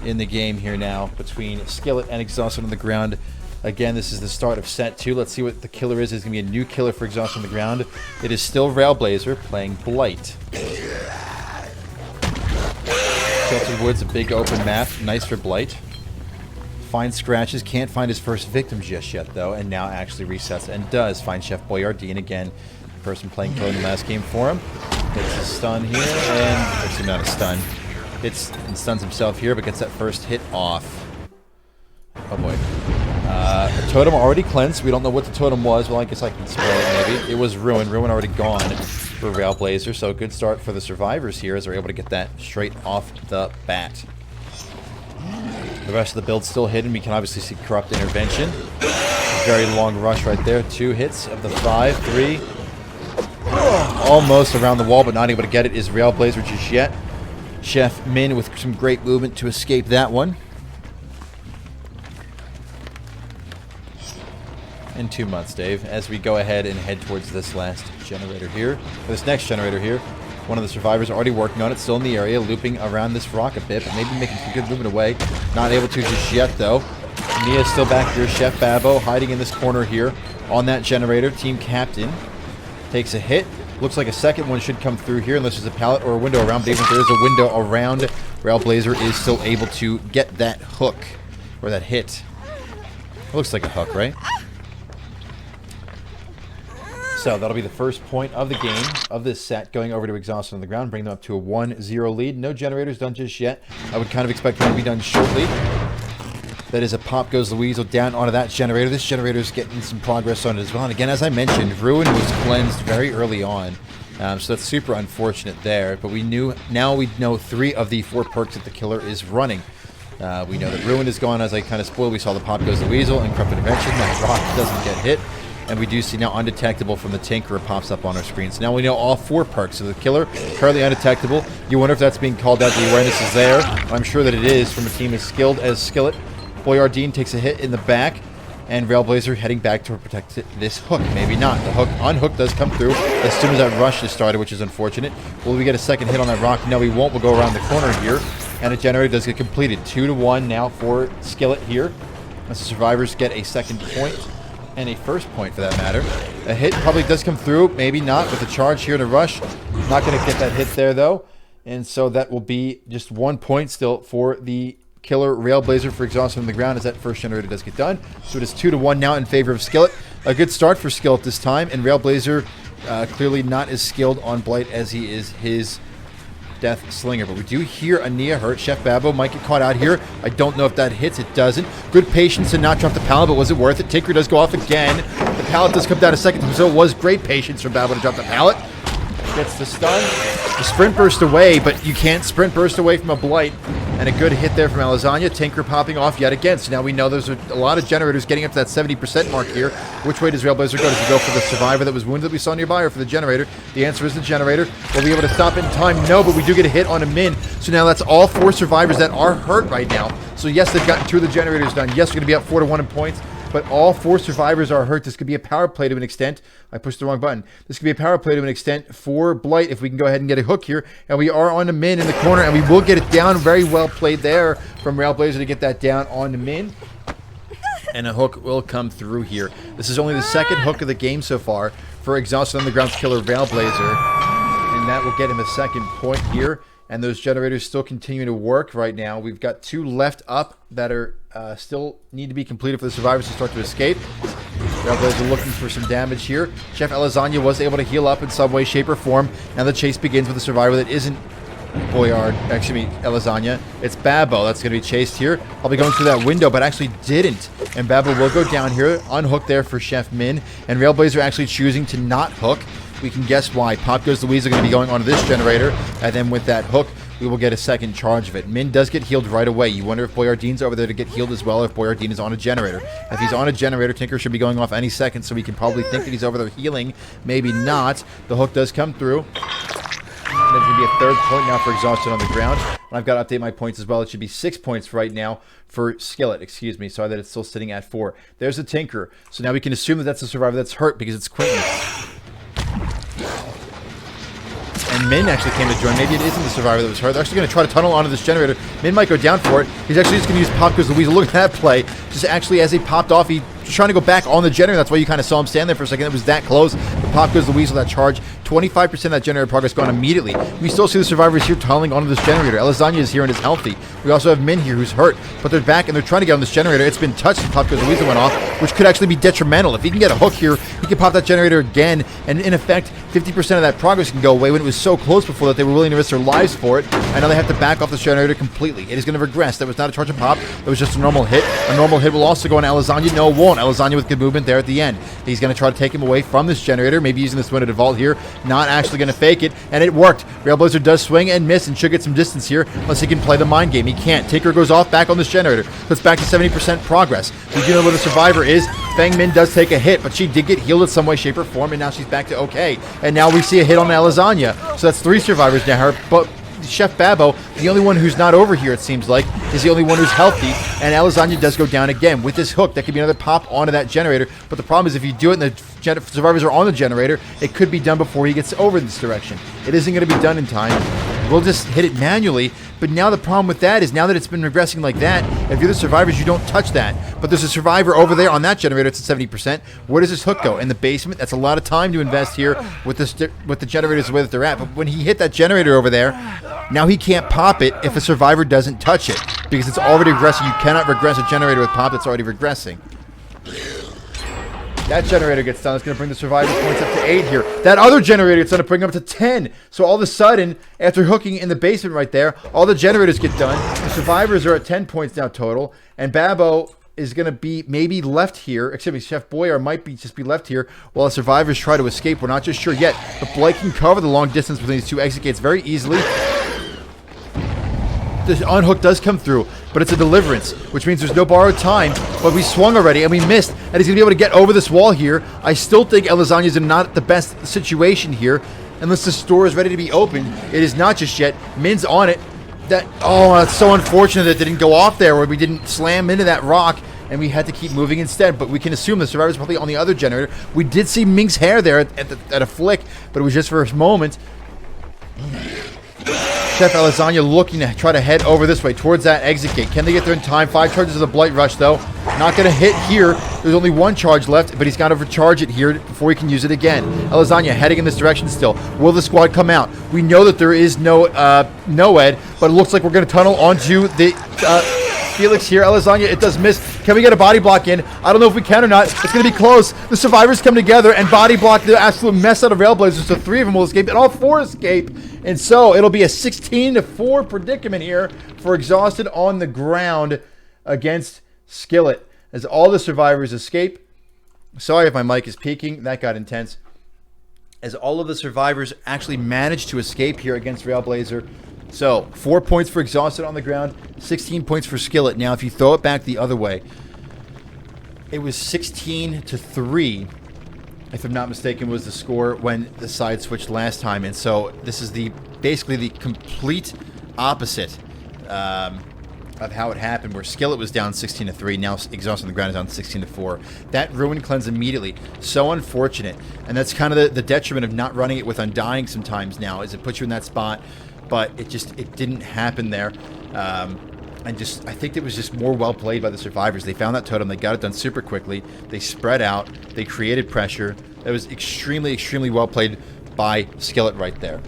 in the game here now between Skillet and Exhausted on the ground. Again, this is the start of set 2. Let's see what the killer is. It's going to be a new killer for Exhausted on the ground. It is still Railblazer playing Blight. Sheltered Woods, a big open map. Nice for Blight. Finds scratches. Can't find his first victim just yet, though. And now actually resets and does find Chef Boyardeen again. The person playing killer in the last game for him. Gets a stun here. And actually not a stun. Hits and stuns himself here, but gets that first hit off. Oh boy. The totem already cleansed. We don't know what the totem was. Well, I guess I can spoil it maybe. It was Ruin. Ruin already gone for Railblazer. So good start for the survivors here as they're able to get that straight off the bat. The rest of the build's still hidden. We can obviously see Corrupt Intervention. Very long rush right there. 2 hits of the 5. 3. Almost around the wall, but not able to get it is Railblazer just yet. Chef Min with some great movement to escape that one. In 2 months, Dave, as we go ahead and head towards this last generator here, or this next generator here. One of the survivors already working on it, still in the area, looping around this rock a bit, but maybe making some good movement away. Not able to just yet, though. Nia's still back here. Chef Babo hiding in this corner here on that generator. Team Captain takes a hit. Looks like a second one should come through here, unless there's a pallet or a window around. But even if there is a window around, Railblazer is still able to get that hook, or that hit. It looks like a hook, right? So that'll be the first point of the game, of this set, going over to Exhausted on the ground, bring them up to a 1-0 lead. No generators done just yet. I would kind of expect them to be done shortly. That is a pop goes the weasel down onto that generator. This generator is getting some progress on it as well. And again, as I mentioned, Ruin was cleansed very early on. So that's super unfortunate there. But now we know 3 of the 4 perks that the killer is running. We know that Ruin is gone, as I kind of spoiled. We saw the pop goes the weasel and Corrupt Intervention. That rock doesn't get hit. And we do see now undetectable from the Tinkerer pops up on our screen. So now we know all 4 perks. So the killer, currently undetectable. You wonder if that's being called out. The awareness is there. I'm sure that it is from a team as skilled as Skillet. Boyardeen takes a hit in the back. And Railblazer heading back to protect this hook. Maybe not. The hook unhook does come through as soon as that rush is started, which is unfortunate. Will we get a second hit on that rock? No, we won't. We'll go around the corner here. And a generator does get completed. 2-1 now for Skillet here. As the survivors get a second point. And a first point, for that matter. A hit probably does come through. Maybe not with a charge here to rush. Not going to get that hit there, though. And so that will be just 1 point still for the killer Railblazer for Exhausted on the ground as that first generator does get done. So it is 2-1 now in favor of Skillet. A good start for Skillet this time. And Railblazer clearly not as skilled on Blight as he is his Death Slinger. But we do hear a Nia hurt. Chef Babo might get caught out here. I don't know if that hits. It doesn't. Good patience to not drop the pallet, but was it worth it? Tinker does go off again. The pallet does come down a second, so it was great patience for Babo to drop the pallet. Gets the stun. The sprint burst away, but you can't sprint burst away from a Blight. And a good hit there from Lasagna. Tinker popping off yet again. So now we know there's a lot of generators getting up to that 70% mark here. Which way does Railblazer go? Does he go for the survivor that was wounded that we saw nearby, or for the generator? The answer is the generator. Will we be able to stop in time? No, but we do get a hit on a Min. So now that's all 4 survivors that are hurt right now. So yes, they've gotten 2 of the generators done. Yes, we're going to be up 4-1 in points. But all 4 survivors are hurt. This could be a power play to an extent. I pushed the wrong button. This could be a power play to an extent for Blight if we can go ahead and get a hook here. And we are on the Min in the corner, and we will get it down. Very well played there from Railblazer to get that down on the Min. And a hook will come through here. This is only the second hook of the game so far for Exhausted on the Ground's killer Railblazer. And that will get him a second point here. And those generators still continue to work right now. We've got 2 left up that are still need to be completed for the survivors to start to escape. Railblazer looking for some damage here. Chef Lasagna was able to heal up in some way, shape, or form. Now the chase begins with a survivor that isn't Lasagna. It's Babo that's going to be chased here. Probably going through that window, but actually didn't. And Babo will go down here. Unhook there for Chef Min. And Railblazer actually choosing to not hook. We can guess why. Pop goes the weasel going to be going onto this generator. And then with that hook, we will get a second charge of it. Min does get healed right away. You wonder if Boyardeen's over there to get healed as well, or if Boyardeen is on a generator. If he's on a generator, Tinker should be going off any second, so we can probably think that he's over there healing. Maybe not. The hook does come through. And there's going to be a third point now for Exhausted on the ground. And I've got to update my points as well. It should be 6 points right now for Skillet. Excuse me. Sorry that it's still sitting at 4. There's the Tinker. So now we can assume that that's the survivor that's hurt because it's Quentin. and Min actually came to join. Maybe it isn't the survivor that was hurt. They're actually going to try to tunnel onto this generator. Min might go down for it. He's actually just going to use Pop Goes the Weasel. Look at that play. Just actually, as he popped off, he was trying to go back on the generator. That's why you kind of saw him stand there for a second. It was that close. The Pop Goes the Weasel, that charge. 25% of that generator progress gone immediately. We still see the survivors here tunneling onto this generator. Elizania is here and is healthy. We also have Min here who's hurt, but they're back and they're trying to get on this generator. It's been touched. The Pop Goes the Weasel went off, which could actually be detrimental. If he can get a hook here, he can pop that generator again, and in effect, 50% of that progress can go away when it was so close before that they were willing to risk their lives for it, and now they have to back off this generator completely. It is going to regress. That was not a charge and pop. That was just a normal hit. A normal hit will also go on Elizania. No, it won't. Elizania with good movement there at the end. He's going to try to take him away from this generator, maybe using this window to vault here. Not actually going to fake it, and it worked. Railblazer does swing and miss and should get some distance here unless he can play the mind game. He can't. Taker goes off back on this generator. Puts back to 70% progress. We do know where the survivor is. Fang Min does take a hit, but she did get healed in some way, shape, or form, and now she's back to okay. And now we see a hit on Elizania. So that's 3 survivors now. But Chef Babo, the only one who's not over here, it seems like, is the only one who's healthy. And Elizania does go down again. With this hook, that could be another pop onto that generator. But the problem is if you do it and the survivors are on the generator, it could be done before he gets over this direction. It isn't going to be done in time. We'll just hit it manually. But now the problem with that is now that it's been regressing like that, if you're the survivors, you don't touch that. But there's a survivor over there on that generator. It's at 70%. Where does this hook go? In the basement? That's a lot of time to invest here with the generators the way that they're at. But when he hit that generator over there, now he can't pop it if a survivor doesn't touch it because it's already regressing. You cannot regress a generator with pop that's already regressing. That generator gets done. It's going to bring the survivor points up to 8 here. That other generator gets done to bring them up to 10. So all of a sudden, after hooking in the basement right there, all the generators get done. The survivors are at 10 points now total. And Babo is going to be maybe left here. Excuse me, Chef Boyer might just be left here while the survivors try to escape. We're not just sure yet. But Blake can cover the long distance between these two exit gates very easily. The unhook does come through, but it's a deliverance, which means there's no borrowed time, but we swung already, and we missed, and he's going to be able to get over this wall here. I still think Elizania's in not the best situation here, unless the store is ready to be opened. It is not just yet. Min's on it. That's so unfortunate that it didn't go off there, where we didn't slam into that rock, and we had to keep moving instead, but we can assume the survivor's probably on the other generator. We did see Ming's hair there at a flick, but it was just for a moment. Chef Elizania looking to try to head over this way towards that exit gate. Can they get there in time? 5 charges of the Blight Rush, though. Not going to hit here. There's only 1 charge left, but he's got to recharge it here before he can use it again. Elizania heading in this direction still. Will the squad come out? We know that there is no Ed, but it looks like we're going to tunnel onto the Felix here. Elizania, it does miss. Can we get a body block in? I don't know if we can or not. It's going to be close. The survivors come together and body block the absolute mess out of Railblazers. So 3 of them will escape, and all 4 escape. And so it'll be a 16-4 predicament here for Exhausted on the ground against Skillet as all the survivors escape. Sorry if my mic is peaking. That got intense. As all of the survivors actually managed to escape here against Railblazer. So 4 points for Exhausted on the ground, 16 points for Skillet. Now, if you throw it back the other way, it was 16-3. If I'm not mistaken, was the score when the side switched last time. And so this is basically the complete opposite of how it happened, where Skillet was down 16-3. Now Exhausted on the ground is down 16-4. That ruined Cleanse immediately. So unfortunate. And that's kind of the detriment of not running it with Undying sometimes now, is it puts you in that spot. But it didn't happen there. I think it was just more well played by the survivors. They found that totem. They got it done super quickly. They spread out. They created pressure. That was extremely, extremely well played by Skillet right there.